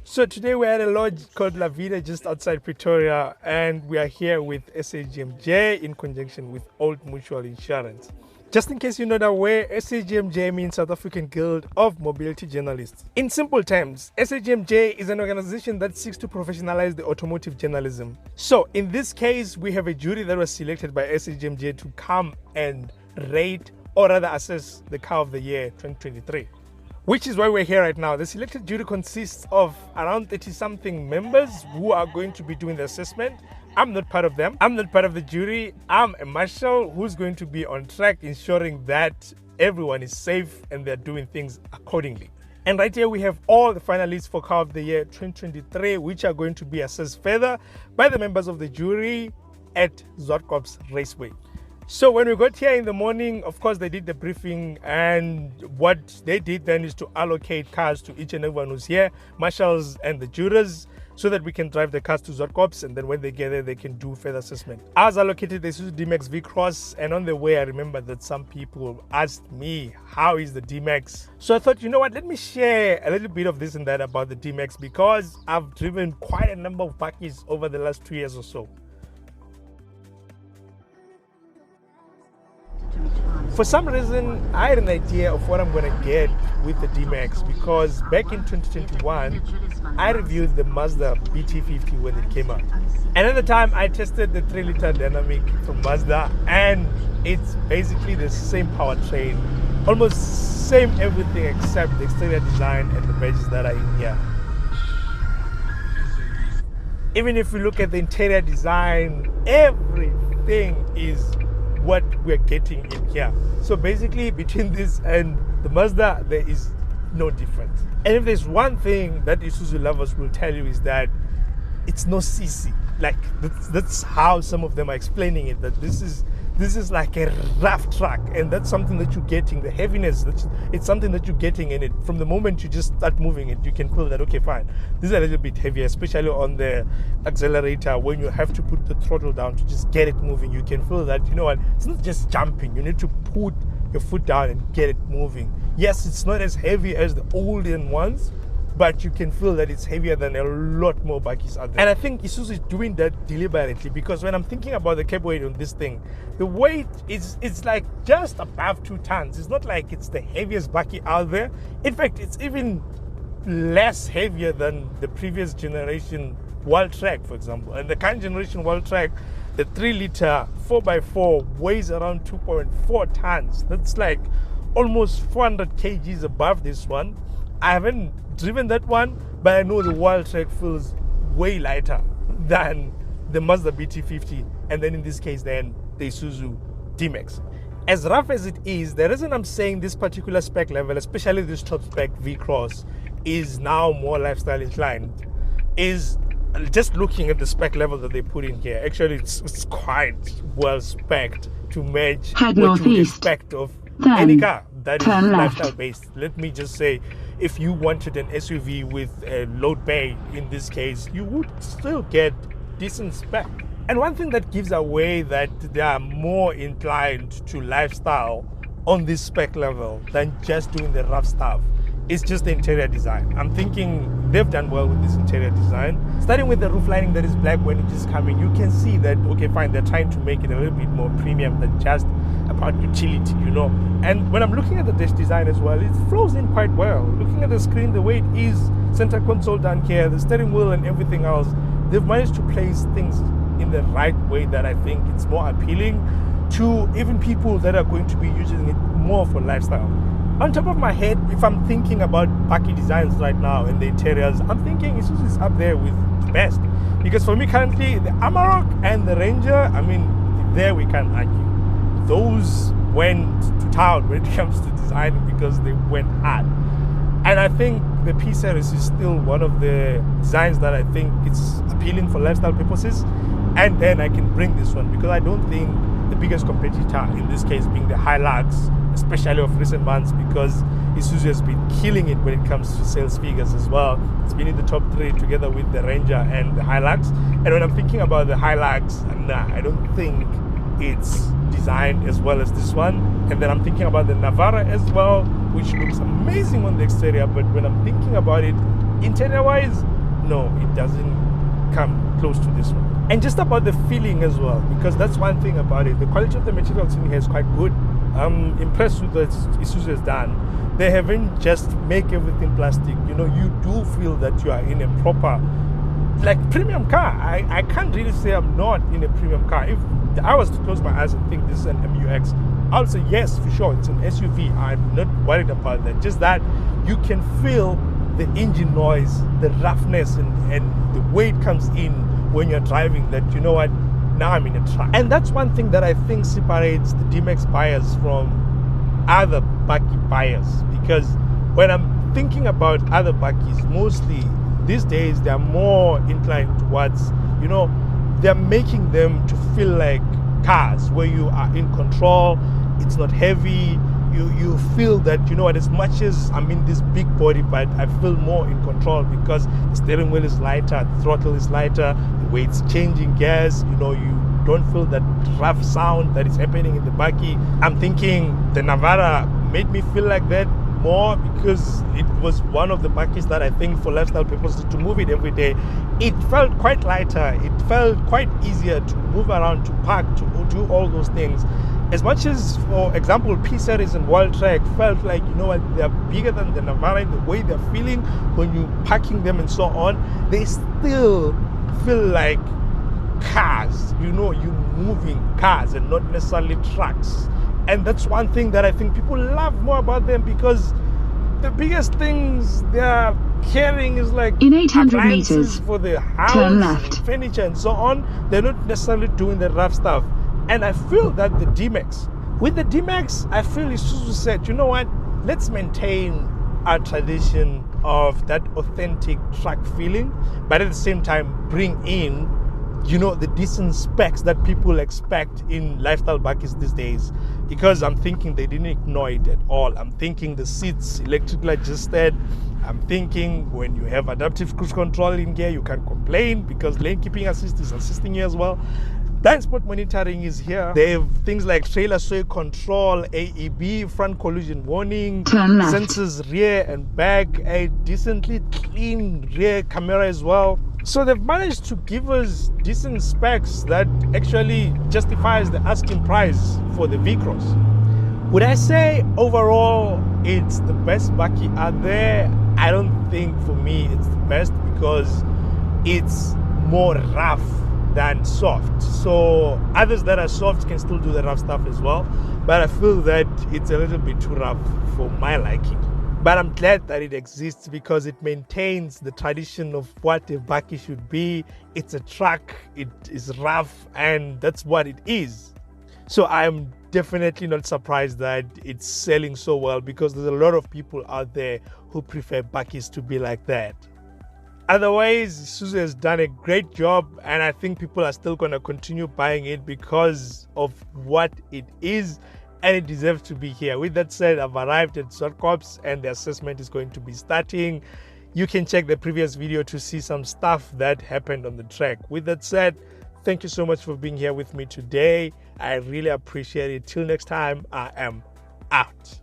So today we're at a lodge called La Vida just outside Pretoria, and we are here with SAGMJ in conjunction with Old Mutual Insurance. Just in case you're not aware, SAGMJ means South African Guild of Mobility Journalists. In simple terms, SAGMJ is an organization that seeks to professionalize the automotive journalism. So in this case, we have a jury that was selected by SAGMJ to come and rate or rather assess the car of the year 2023. Which is why we're here right now. The selected jury consists of around 30-something members who are going to be doing the assessment. I'm not part of them. I'm not part of the jury. I'm a marshal who's going to be on track ensuring that everyone is safe and they're doing things accordingly. And right here we have all the finalists for Car of the Year 2023, which are going to be assessed further by the members of the jury at Zwartkops Raceway. So when we got here in the morning, of course, they did the briefing, and what they did then is to allocate cars to each and everyone who's here, marshals and the jurors, so that we can drive the cars to Zwartkops, and then when they get there, they can do further assessment. I was allocated the isuzudmaxvcross, and on the way, I remember that some people asked me, how is the DMAX? So I thought, you know what, let me share a little bit of this and that about the DMAX, because I've driven quite a number of Bakkies over the last 2 years or so. For some reason, I had an idea of what I'm going to get with the DMAX, because back in 2021, I reviewed the Mazda BT50 when it came out. And at the time, I tested the 3-liter dynamic from Mazda, and it's basically the same powertrain, almost same everything except the exterior design and the badges that are in here. Even if we look at the interior design, everything is what we're getting in here. So basically between this and the Mazda, there is no difference. And if there's one thing that Isuzu lovers will tell you, is that it's no CC. Like that's how some of them are explaining it, that this is like a rough truck, and that's something that you're getting, the heaviness, it's something that you're getting in it. From the moment you just start moving it, you can feel that, okay, fine, this is a little bit heavier, especially on the accelerator. When you have to put the throttle down to just get it moving, you can feel that, you know what, it's not just jumping, you need to put your foot down and get it moving. Yes, it's not as heavy as the olden ones, but you can feel that it's heavier than a lot more Bakkies out there. And I think Isuzu is doing that deliberately, because when I'm thinking about the cab weight on this thing, the weight is like just above 2 tons. It's not like it's the heaviest Bakkie out there. In fact, it's even less heavier than the previous generation Wild Track, for example. And the current generation Wild Track, the 3-liter 4x4 weighs around 2.4 tons. That's like almost 400 kgs above this one. I haven't driven that one, but I know the Wild Track feels way lighter than the Mazda BT50, and then in this case then the Isuzu DMAX. As rough as it is, the reason I'm saying this particular spec level, especially this top spec V-Cross, is now more lifestyle inclined, is just looking at the spec level that they put in here. Actually, it's quite well spec'd to match what you would expect of any car that is lifestyle based. Let me just say, if you wanted an SUV with a load bay, in this case, you would still get decent spec. And one thing that gives away that they are more inclined to lifestyle on this spec level than just doing the rough stuff is just the interior design. I'm thinking they've done well with this interior design. Starting with the roof lining that is black when it is coming, you can see that, okay, fine, they're trying to make it a little bit more premium than just about utility, you know. And when I'm looking at the dash design as well, it flows in quite well. Looking at the screen, the way it is, center console down here, the steering wheel and everything else, they've managed to place things in the right way that I think it's more appealing to even people that are going to be using it more for lifestyle. On top of my head, if I'm thinking about Bakkie designs right now and the interiors, I'm thinking Isuzu is up there with the best. Because for me currently, the Amarok and the Ranger, I mean, there we can't argue. Those went to town when it comes to design because they went hard. And I think the P series is still one of the designs that I think it's appealing for lifestyle purposes. And then I can bring this one, because I don't think the biggest competitor in this case being the Hilux, especially of recent months, because Isuzu has been killing it when it comes to sales figures as well. It's been in the top 3 together with the Ranger and the Hilux. And when I'm thinking about the Hilux, nah, I don't think it's designed as well as this one. And then I'm thinking about the Navara as well, which looks amazing on the exterior, but when I'm thinking about it interior wise, no, it doesn't come close to this one. And just about the feeling as well, because that's one thing about it. The quality of the material to me here is quite good. I'm impressed with what Isuzu has done. They haven't just make everything plastic. You know, you do feel that you are in a proper, like, premium car. I can't really say I'm not in a premium car. If I was to close my eyes and think this is an MUX, I'll say yes, for sure, it's an SUV. I'm not worried about that. Just that you can feel the engine noise, the roughness, and the way it comes in when you're driving, that, you know what, now I'm in a truck. And that's one thing that I think separates the DMAX buyers from other Bakkie buyers, because when I'm thinking about other Bakkies, mostly these days they're more inclined towards, you know, they're making them to feel like cars where you are in control. It's not heavy. You feel that, you know what, as much as I'm in this big body, but I feel more in control because the steering wheel is lighter, the throttle is lighter, the way it's changing gears, you know, you don't feel that rough sound that is happening in the Bakkie. I'm thinking the Navara made me feel like that more because it was one of the Bakkies that I think for lifestyle purposes, to move it every day, it felt quite lighter. It felt quite easier to move around, to park, to do all those things. As much as, for example, P-Series and World Track felt like, you know what, they're bigger than the Navara in the way they're feeling when you're parking them and so on, they still feel like cars. You know, you're moving cars and not necessarily trucks. And that's one thing that I think people love more about them, because the biggest things they're carrying is like in 800 meters for the house, turn left, and furniture and so on. They're not necessarily doing the rough stuff. And I feel that the DMAX, with the DMAX, I feel Isuzu said, you know what, let's maintain our tradition of that authentic truck feeling, but at the same time bring in, you know, the decent specs that people expect in lifestyle Bakkies these days. Because I'm thinking they didn't ignore it at all. I'm thinking the seats electrically adjusted. I'm thinking when you have adaptive cruise control in gear, you can't complain because lane keeping assist is assisting you as well. Blind spot monitoring is here. They have things like trailer sway control, AEB, front collision warning, sensors rear and back, a decently clean rear camera as well. So they've managed to give us decent specs that actually justifies the asking price for the V-Cross. Would I say overall it's the best Bakkie out there? I don't think for me it's the best, because it's more rough than soft. So others that are soft can still do the rough stuff as well, but I feel that it's a little bit too rough for my liking. But I'm glad that it exists because it maintains the tradition of what a Bakkie should be. It's a truck, it is rough, and that's what it is. So I'm definitely not surprised that it's selling so well, because there's a lot of people out there who prefer Bakkies to be like that. Otherwise, Isuzu has done a great job, and I think people are still going to continue buying it because of what it is, and it deserves to be here. With that said, I've arrived at Zwartkops and the assessment is going to be starting. You can check the previous video to see some stuff that happened on the track. With that said, thank you so much for being here with me today. I really appreciate it. Till next time, I am out.